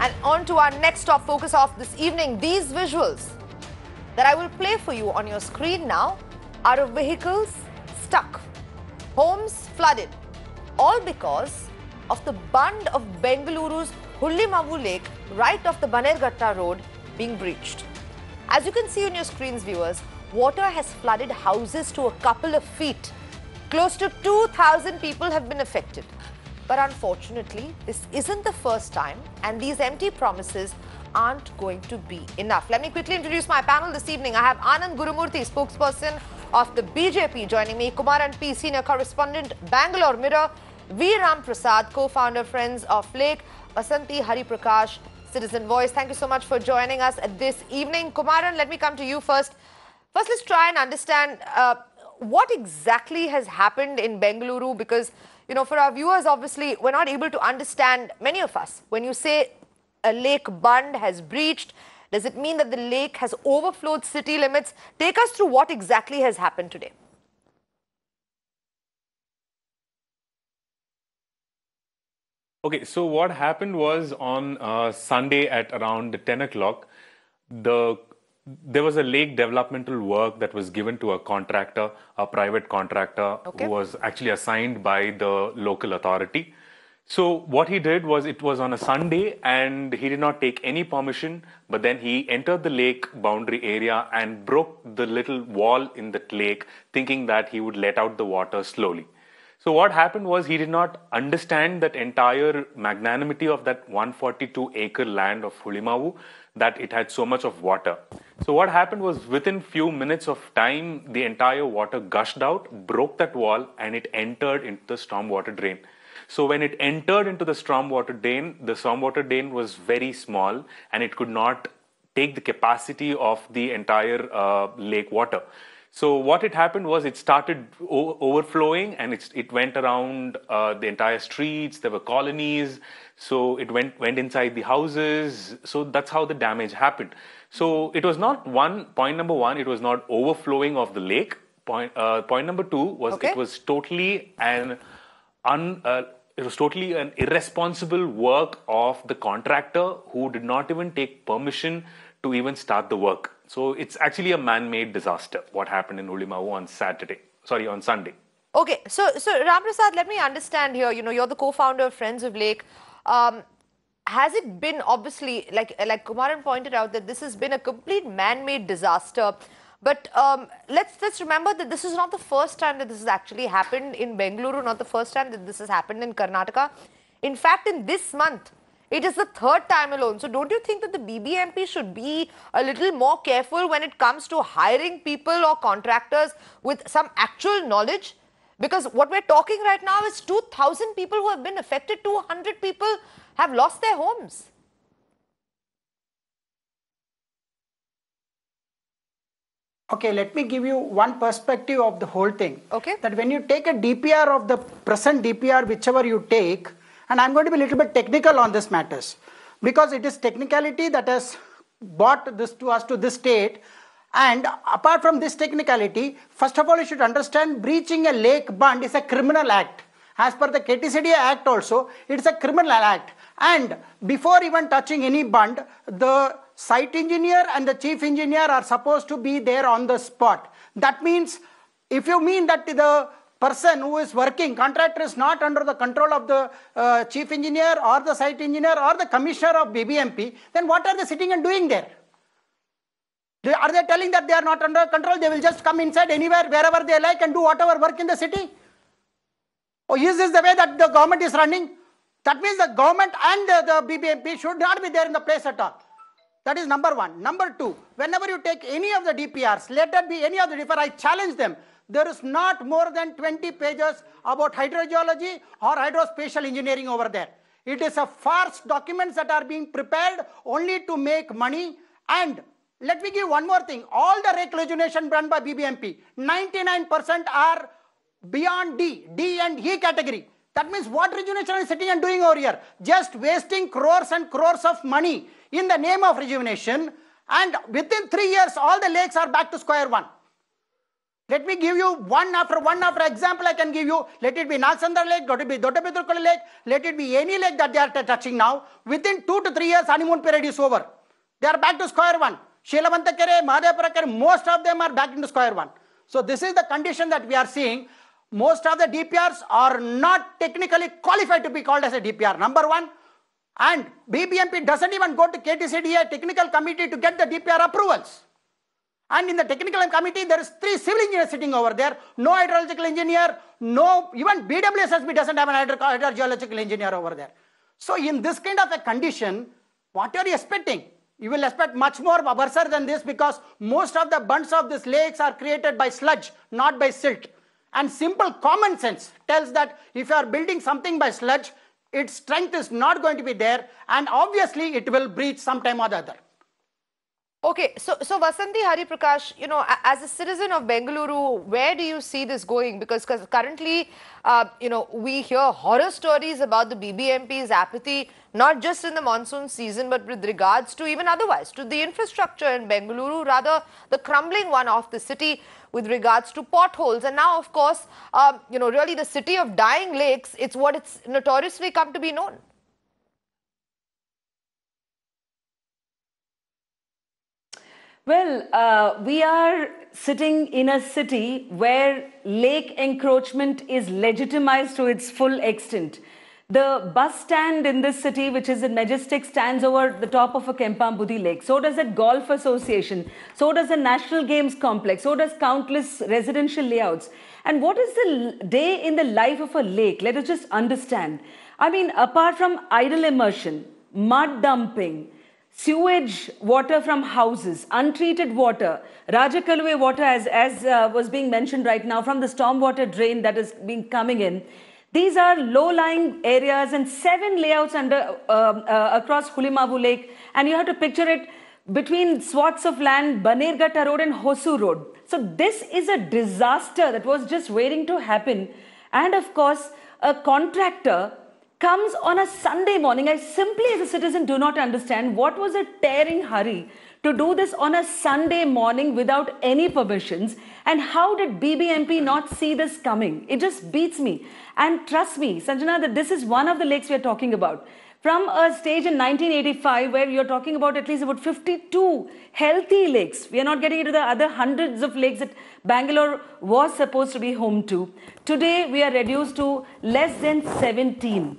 And on to our next top focus of this evening. These visuals that I will play for you on your screen now are of vehicles stuck, homes flooded, all because of the bund of Bengaluru's Hulimavu Lake right off the Banerghatta road being breached. As you can see on your screens, viewers, water has flooded houses to a couple of feet. Close to 2,000 people have been affected. But unfortunately, this isn't the first time, and these empty promises aren't going to be enough. Let me quickly introduce my panel this evening. I have Anand Gurumurthy, spokesperson of the BJP, joining me. Kumaran P, senior correspondent, Bangalore Mirror. V. Ramprasad, co-founder, Friends of Lake. Vasanthi Hariprakash, Citizen Voice. Thank you so much for joining us this evening. Kumaran, let me come to you first. First, let's try and understand what exactly has happened in Bengaluru, because for our viewers, obviously, we're not able to understand, many of us, when you say a lake bund has breached, does it mean that the lake has overflowed city limits? Take us through what exactly has happened today. Okay, so what happened was on Sunday at around 10 o'clock, there was a lake developmental work that was given to a contractor, a private contractor, who was actually assigned by the local authority. So what he did was, it was on a Sunday and he did not take any permission, but then he entered the lake boundary area and broke the little wall in that lake, thinking that he would let out the water slowly. So what happened was, he did not understand that entire magnanimity of that 142-acre land of Hulimavu, that it had so much of water. So what happened was, within few minutes of time, the entire water gushed out, broke that wall, and it entered into the stormwater drain. So when it entered into the stormwater drain was very small, and it could not take the capacity of the entire lake water. So what had happened was, it started overflowing, and it went around the entire streets. There were colonies, so it went inside the houses. So that's how the damage happened. So it was not point number one, it was not overflowing of the lake. Point number two was, it was totally an irresponsible work of the contractor, who did not even take permission to even start the work. So it's actually a man-made disaster, what happened in Hulimavu on Sunday. Okay, so Ramprasad, let me understand here, you're the co-founder of Friends of Lake. Has it been, obviously, like Kumaran pointed out, that this has been a complete man-made disaster? But let's remember that this is not the first time that this has actually happened in Bengaluru, not the first time that this has happened in Karnataka. In fact, in this month, it is the third time alone. So don't you think that the BBMP should be a little more careful when it comes to hiring people or contractors with some actual knowledge? Because what we're talking right now is 2,000 people who have been affected, 200 people have lost their homes. Okay, let me give you one perspective of the whole thing. Okay. That when you take a DPR of the present DPR, whichever you take, and I'm going to be a little bit technical on this matters, because it is technicality that has brought this to us to this state. And apart from this technicality, first of all, you should understand, breaching a lake bund is a criminal act. As per the KTCD Act also, it's a criminal act. And before even touching any bund, the site engineer and the chief engineer are supposed to be there on the spot. That means, if you mean that the person who is working, contractor, is not under the control of the chief engineer or the site engineer or the commissioner of BBMP, then what are they sitting and doing there? Are they telling that they are not under control? They will just come inside anywhere, wherever they like, and do whatever work in the city? Or is this the way that the government is running? That means the government and the BBMP should not be there in the place at all. That is number one. Number two, whenever you take any of the DPRs, let that be any of the DPR, I challenge them. There is not more than 20 pages about hydrogeology or hydrospatial engineering over there. It is a farce, documents that are being prepared only to make money. And let me give one more thing. All the rake legislation done by BBMP, 99% are beyond D and E category. That means what rejuvenation is sitting and doing over here? Just wasting crores and crores of money in the name of rejuvenation. And within 3 years, all the lakes are back to square one. Let me give you one after example I can give you. Let it be Nalsandra Lake, let it be Doddabedurkola Lake, let it be any lake that they are touching now. Within 2 to 3 years, honeymoon period is over. They are back to square one. Sheelavantakere, Mahadevapura, most of them are back into square one. So this is the condition that we are seeing. Most of the DPRs are not technically qualified to be called as a DPR, number one. And BBMP doesn't even go to KTCDA technical committee to get the DPR approvals. And in the technical committee, there is 3 civil engineers sitting over there. No hydrological engineer, no, even BWSSB doesn't have an hydrogeological engineer over there. So in this kind of a condition, what are you expecting? You will expect much more worse than this, because most of the bunds of these lakes are created by sludge, not by silt. And simple common sense tells that if you are building something by sludge, its strength is not going to be there, and obviously it will breach sometime or the other. Okay, so Vasanthi Hariprakash, as a citizen of Bengaluru, where do you see this going? Because currently, we hear horror stories about the BBMP's apathy, not just in the monsoon season, but with regards to even otherwise, to the infrastructure in Bengaluru, rather the crumbling one of the city with regards to potholes. And now, of course, really the city of dying lakes, it's what it's notoriously come to be known. Well, we are sitting in a city where lake encroachment is legitimized to its full extent. The bus stand in this city, which is in Majestic, stands over the top of a Kempambudi lake. So does a golf association. So does a National Games complex. So does countless residential layouts. And what is the day in the life of a lake? Let us just understand. I mean, apart from idle immersion, mud dumping, sewage water from houses, untreated water, Rajakalwe water as was being mentioned right now from the stormwater drain that is being coming in. These are low-lying areas and 7 layouts across Hulimavu Lake, and you have to picture it between swaths of land, Banerghatta Road and Hosu Road. So this is a disaster that was just waiting to happen. And of course, a contractor comes on a Sunday morning. I simply, as a citizen, do not understand what was a tearing hurry to do this on a Sunday morning without any permissions, and how did BBMP not see this coming? It just beats me. And trust me, Sanjana, that this is one of the lakes we are talking about. From a stage in 1985 where you're talking about at least about 52 healthy lakes. We are not getting into the other hundreds of lakes that Bangalore was supposed to be home to. Today, we are reduced to less than 17.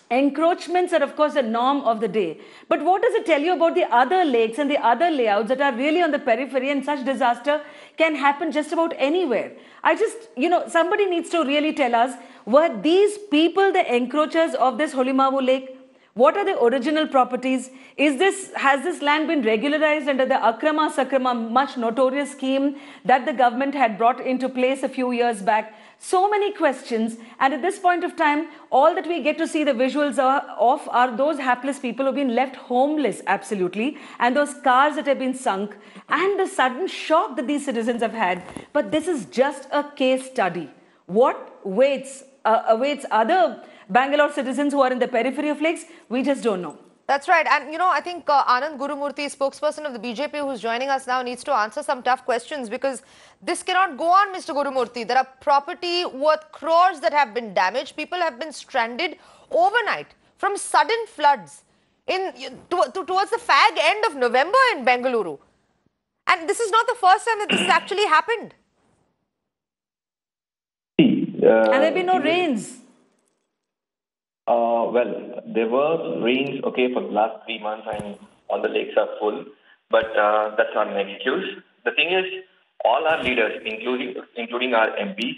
Encroachments are, of course, the norm of the day. But what does it tell you about the other lakes and the other layouts that are really on the periphery, and such disaster can happen just about anywhere? I just, somebody needs to really tell us, were these people the encroachers of this Hulimavu Lake? What are the original properties? Has this land been regularized under the Akrama Sakrama, much notorious scheme that the government had brought into place a few years back? So many questions, and at this point of time, all that we get to see the visuals of are those hapless people who have been left homeless, absolutely, and those cars that have been sunk, and the sudden shock that these citizens have had. But this is just a case study. What awaits other Bangalore citizens who are in the periphery of lakes? We just don't know. That's right. And, I think Anand Gurumurthy, spokesperson of the BJP, who's joining us now, needs to answer some tough questions, because this cannot go on, Mr. Gurumurthy. There are property worth crores that have been damaged. People have been stranded overnight from sudden floods towards the fag end of November in Bengaluru. And this is not the first time that this has actually happened. And there have been no rains. Well, there were rains, for the last 3 months, and all the lakes are full, but that's not an excuse. The thing is, all our leaders, including our MPs,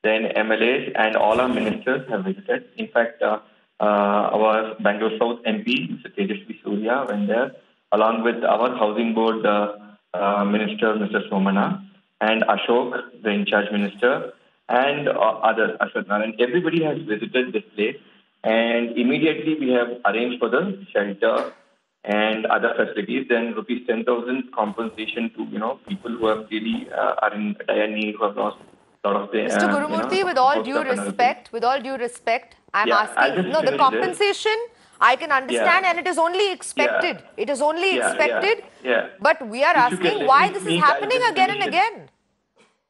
then MLAs, and all our ministers have visited. In fact, our Bangalore South MP, Mr. Tejasvi Surya, went there, along with our Housing Board Minister, Mr. Somana, and Ashok, the in-charge minister, and others, and everybody has visited this place. And immediately we have arranged for the shelter and other facilities. Then rupees 10,000 compensation to people who have really are in dire need, who have lost a lot of their. Mr. Gurumurthy, with all due respect, I'm asking. No, the compensation I can understand, and it is only expected. Yeah. It is only expected. Yeah. But we are asking why this is happening again and again.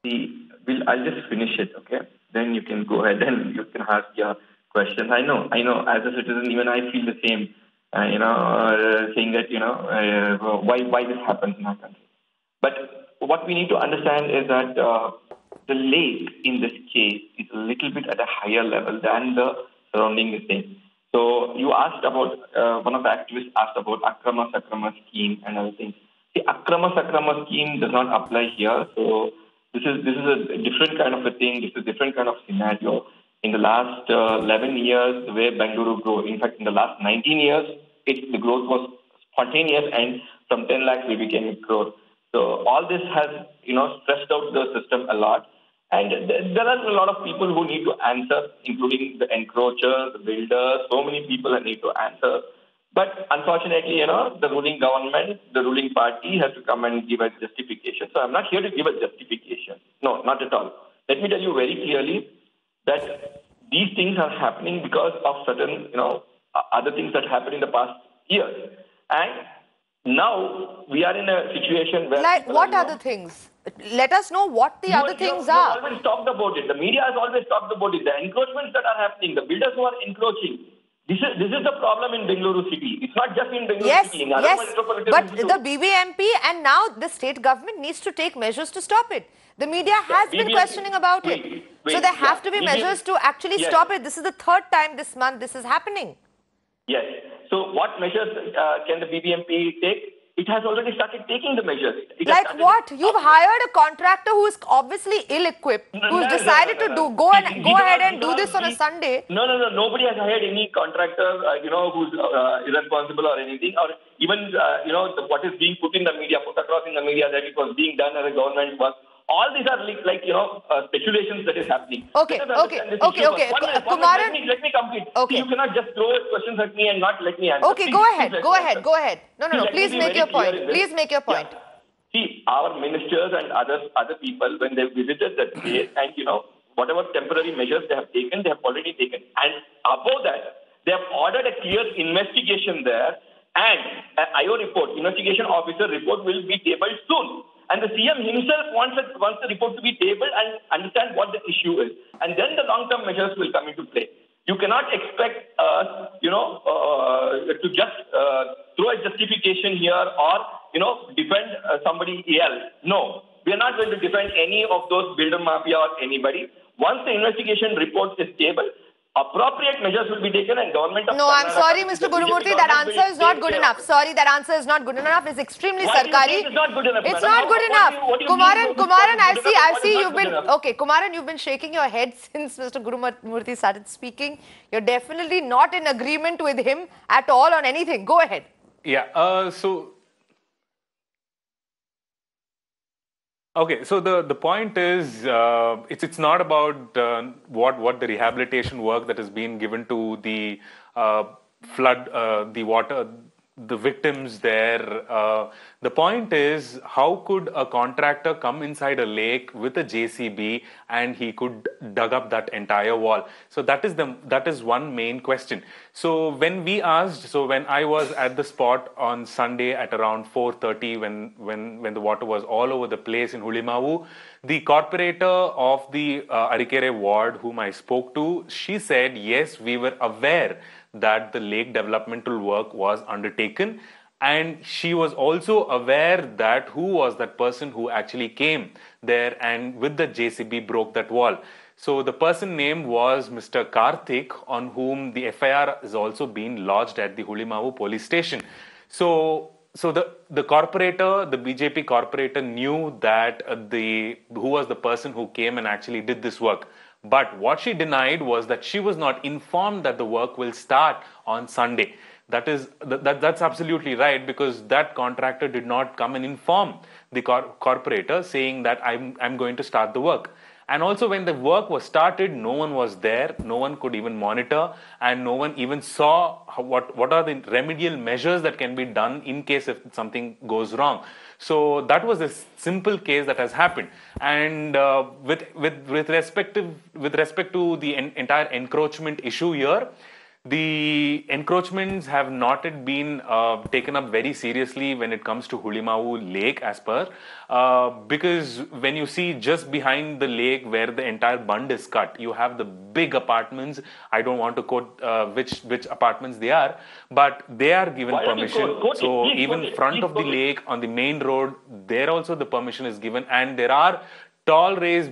See, I'll just finish it, okay? Then you can go ahead and you can ask your questions. I know. As a citizen, even I feel the same. Saying that why this happens in our country. But what we need to understand is that the lake in this case is a little bit at a higher level than the surrounding thing. So you asked about one of the activists asked about Akrama Sakrama scheme and other things. The Akrama Sakrama scheme does not apply here. So this is a different kind of a thing. This is a different kind of scenario. In the last 11 years, the way Bengaluru grew, in fact, in the last 19 years, the growth was spontaneous, and from 10 lakhs, we became a crore. So all this has, stressed out the system a lot. And there are a lot of people who need to answer, including the encroachers, the builders, so many people that need to answer. But unfortunately, the ruling government, the ruling party has to come and give a justification. So I'm not here to give a justification. No, not at all. Let me tell you very clearly that these things are happening because of certain, other things that happened in the past years. And now we are in a situation where... Like what other things? Let us know what the other things are. You always talked about it. The media has always talked about it. The encroachments that are happening, the builders who are encroaching. This is the problem in Bengaluru city. It's not just in Bengaluru city. Yes, but the BBMP and now the state government needs to take measures to stop it. The media has been questioning about it. So there have to be measures to actually stop it. This is the third time this month this is happening. Yes. So what measures can the BBMP take? It has already started taking the measures. Like what? You've hired a contractor who is obviously ill-equipped, who's decided to go ahead and do this on a Sunday. No. Nobody has hired any contractor, who's irresponsible or anything, or even, what is being put in the media, put across in the media that it was being done as a government work. All these are speculations that is happening. Okay. Kumaran, let me complete. Okay. You cannot just throw questions at me and not let me answer. Okay, go ahead. No. Please make your point. Please make your point. Yeah. See, our ministers and other people, when they visited that place, and whatever temporary measures they have taken, they have already taken. And above that, they have ordered a clear investigation there, and an IO report, investigation officer report, will be tabled soon. And the CM himself wants the report to be tabled and understand what the issue is. And then the long-term measures will come into play. You cannot expect us, to just throw a justification here or, defend somebody else. No, we are not going to defend any of those builder mafia or anybody. Once the investigation report is tabled, appropriate measures will be taken and government of... No, I'm sorry, Mr. Gurumurthy, that answer is not good enough. Sorry, that answer is not good enough. It's extremely sarkari. It's not good enough. It's not good enough. Kumaran, I see you've been... Okay, Kumaran, you've been shaking your head since Mr. Gurumurthy started speaking. You're definitely not in agreement with him at all on anything. Go ahead. Yeah, Okay, so the point is, it's not about what the rehabilitation work that has been given to the flood, the water, the victims there. The point is, how could a contractor come inside a lake with a JCB and he could dug up that entire wall? So that is one main question. So when I was at the spot on Sunday at around 4:30, when the water was all over the place in Hulimavu, the corporator of the Arikere ward, whom I spoke to, she said, yes, we were aware that the lake developmental work was undertaken, and she was also aware that who was that person who actually came there and with the JCB broke that wall. So the person named was Mr. Karthik, on whom the FIR is also being lodged at the Hulimavu police station. So the corporator, the BJP corporator, knew that who was the person who came and actually did this work. But what she denied was that she was not informed that the work will start on Sunday. That's absolutely right, because that contractor did not come and inform the corporator saying that I'm going to start the work. And also when the work was started, no one was there, no one could even monitor, and no one even saw what are the remedial measures that can be done in case if something goes wrong. So that was a simple case that has happened. And with respect to the entire encroachment issue here, The encroachments have not yet been taken up very seriously when it comes to Hulimavu Lake as per, because when you see just behind the lake where the entire bund is cut, you have the big apartments. I don't want to quote which apartments they are, but they are given permission. So even front of the lake on the main road, there also the permission is given, and there are tall raised.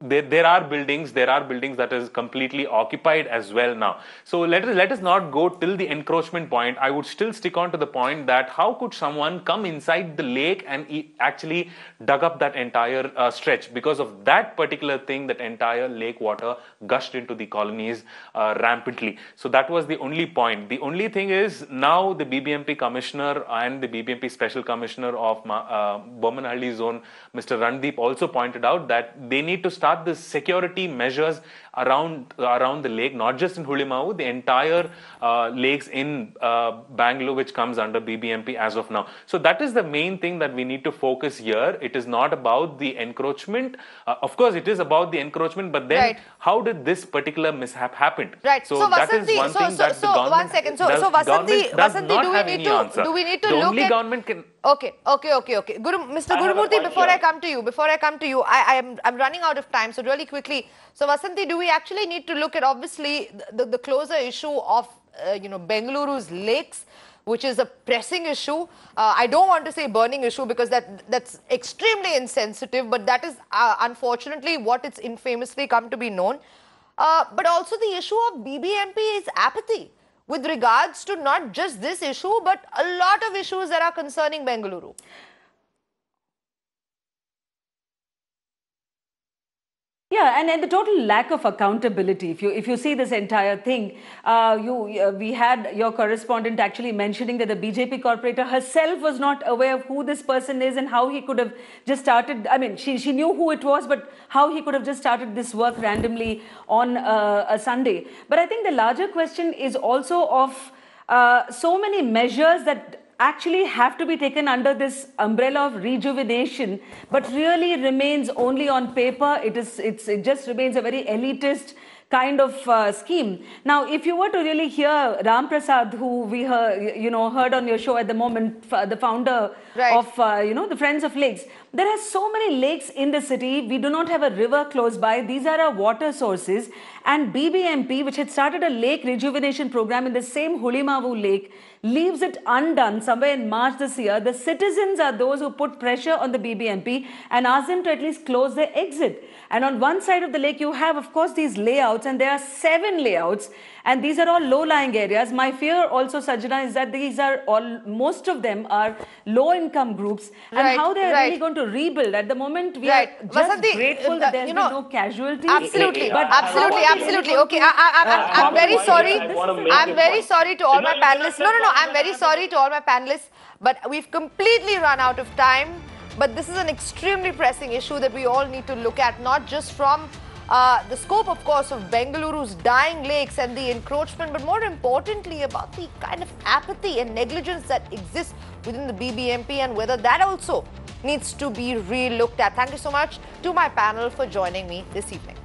There are buildings that is completely occupied as well now. So let us not go till the encroachment point. I would still stick on to the point that how could someone come inside the lake and actually dug up that entire stretch? Because of that particular thing, that entire lake water gushed into the colonies rampantly. So that was the only point. The only thing is now the BBMP commissioner and the BBMP special commissioner of Bommanhalli zone, Mr. Randeep, also pointed out that they need to start the security measures around the lake, not just in Hulimavu, the entire lakes in Bengaluru, which comes under BBMP as of now. So that is the main thing that we need to focus here. It is not about the encroachment. Of course, it is about the encroachment, but then how did this particular mishap happen? Right. So that is one thing that the government one second. So Vasanthi, do we need to look only at... government can... Okay. Mr. Gurumurthy, before I come to you, I'm running out of time. So really quickly, so Vasanthi, do we actually need to look at obviously the closer issue of Bengaluru's lakes, which is a pressing issue? I don't want to say burning issue because that's extremely insensitive, but that is unfortunately what it's infamously come to be known. But also the issue of BBMP's apathy with regards to not just this issue, but a lot of issues that are concerning Bengaluru. Yeah, and the total lack of accountability. If you see this entire thing, we had your correspondent actually mentioning that the BJP corporator herself was not aware of who this person is and how he could have just started. I mean, she knew who it was, but how he could have just started this work randomly on a Sunday. But I think the larger question is also of so many measures that actually have to be taken under this umbrella of rejuvenation, but really remains only on paper. It just remains a very elitist kind of scheme. Now, if you were to really hear Ramprasad, who we heard on your show at the moment, the founder of the Friends of Lakes, there are so many lakes in the city. We do not have a river close by. These are our water sources. And BBMP, which had started a lake rejuvenation program in the same Hulimavu lake, leaves it undone somewhere in March this year. The citizens are those who put pressure on the BBMP and ask them to at least close their exit. And on one side of the lake, you have, of course, these layouts, and there are 7 layouts, and these are all low-lying areas. My fear also, Sanjana, is that most of them are low-income groups, and how they are really going to rebuild. At the moment, we are just Vasanthi, grateful that there has been no casualties. Absolutely, absolutely. Okay, I'm very sorry. I'm very sorry to all my panelists. No, I'm very sorry to all my panelists, but we've completely run out of time. But this is an extremely pressing issue that we all need to look at, not just from the scope, of course, of Bengaluru's dying lakes and the encroachment, but more importantly about the kind of apathy and negligence that exists within the BBMP and whether that also needs to be re-looked at. Thank you so much to my panel for joining me this evening.